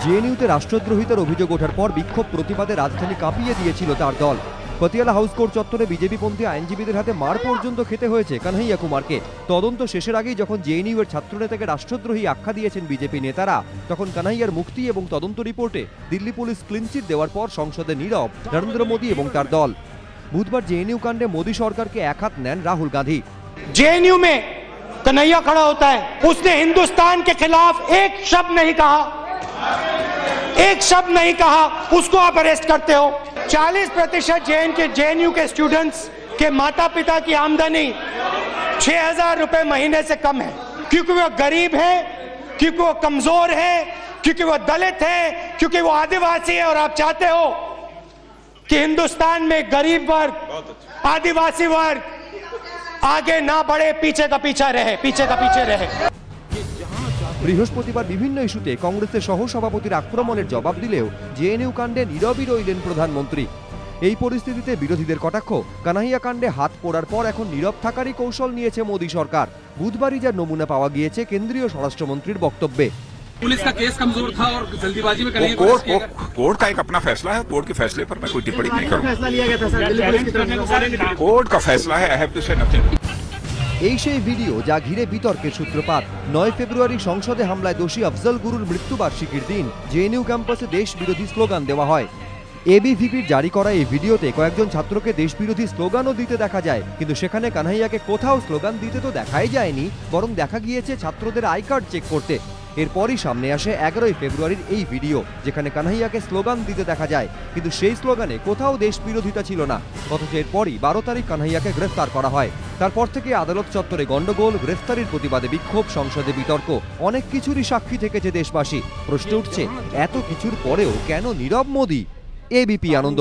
জেএনইউতে রাষ্ট্রদ্রোহিতার অভিযোগ ওঠার পর বিক্ষোভ প্রতিবাদে রাজধানী কাঁপিয়ে দিয়েছিল তার দল। পতিয়ালা হাউস কোর্ট চত্বরে বিজেপিপন্থী আইনজীবীদের হাতে মার পর্যন্ত খেতে হয়েছে কানহাইয়া কুমারকে। তদন্ত শেষের আগেই যখন জেএনইউ এর ছাত্রনেতাকে রাষ্ট্রদ্রোহী আখ্যা দিয়েছেন বিজেপি নেতারা, তখন কানহাইয়ার মুক্তি এবং তদন্ত রিপোর্টে দিল্লি পুলিশ ক্লিনচিট দেওয়ার পর সংসদে নীরব নরেন্দ্র মোদী এবং তার দল। বুধবার জেএনইউ কাণ্ডে মোদী सरकारके एक हाथ नेन राहुल गांधी। जेएनयू में कन्हैया खड़ा होता है, उसने हिंदुस्तान के खिलाफ एक शब्द नहीं कहा, एक शब्द नहीं कहा, उसको आप अरेस्ट करते हो। 40% जेएनयू के स्टूडेंट्स के माता पिता की आमदनी 6000 रुपए महीने से कम है, क्योंकि वो गरीब है, क्योंकि वो कमजोर है, क्योंकि वो दलित है, क्योंकि वो आदिवासी है। और आप चाहते हो कि हिंदुस्तान में गरीब वर्ग, आदिवासी वर्ग आगे ना बढ़े, पीछे का पीछे रहे। বৃহস্পতিবার বিভিন্ন ইস্যুতে কংগ্রেসের সহসভাপতির আক্রমণের জবাব দিলেও জেএনইউ কাণ্ডে নীরবই রইলেন প্রধানমন্ত্রী। এই পরিস্থিতিতে বিরোধীদের কটাক্ষ, কানহাইয়া কাণ্ডে হাত পোড়ার পর এখন নীরব থাকারই কৌশল নিয়েছে মোদী সরকার। বুধবারই যার নমুনা পাওয়া গিয়েছে কেন্দ্রীয় স্বরাষ্ট্রমন্ত্রীর বক্তব্যে। पुलिस का केस कमजोर था और जल्दीबाजी में कोर्ट का एक अपना फैसला है, कोर्ट के फैसले पर मैं कोई टिप्पणी नहीं करूंगा। फैसला लिया गया था सर, दिल्ली पुलिस की तरफ से कोर्ट का फैसला है, आई हैव टू से नथिंग। এই সেই ভিডিও যা ঘিরে বিতর্কের সূত্রপাত। 9 ফেব্রুয়ারি সংসদে হামলায় দোষী আফজল গুরুর মৃত্যুবার্ষিকীর দিন জেএনইউ ক্যাম্পাসে দেশ বিরোধী স্লোগান দেওয়া হয়। এবিভিপির জারি করা এই ভিডিওতে কয়েকজন ছাত্রকে দেশবিরোধী স্লোগানও দিতে দেখা যায়, কিন্তু সেখানে কানহাইয়াকে কোথাও স্লোগান দিতে তো দেখাই যায়নি, বরং দেখা গিয়েছে ছাত্রদের আই কার্ড চেক করতে। এরপরই সামনে আসে 11 ফেব্রুয়ারির এই ভিডিও, যেখানে কানহাইয়াকে স্লোগান দিতে দেখা যায়, কিন্তু সেই স্লোগানে কোথাও দেশ বিরোধিতা ছিল না। অথচ এরপরই 12 তারিখ কানহাইয়াকে গ্রেফতার করা হয়। তারপর থেকে আদালত চত্বরে গন্ডগোল, গ্রেফতারির প্রতিবাদে বিক্ষোভ, সংসদে বিতর্ক, অনেক কিছুরই সাক্ষী থেকেছে দেশবাসী। প্রশ্ন উঠছে, এত কিছুর পরেও কেন নীরব মোদী? এবিপি আনন্দ।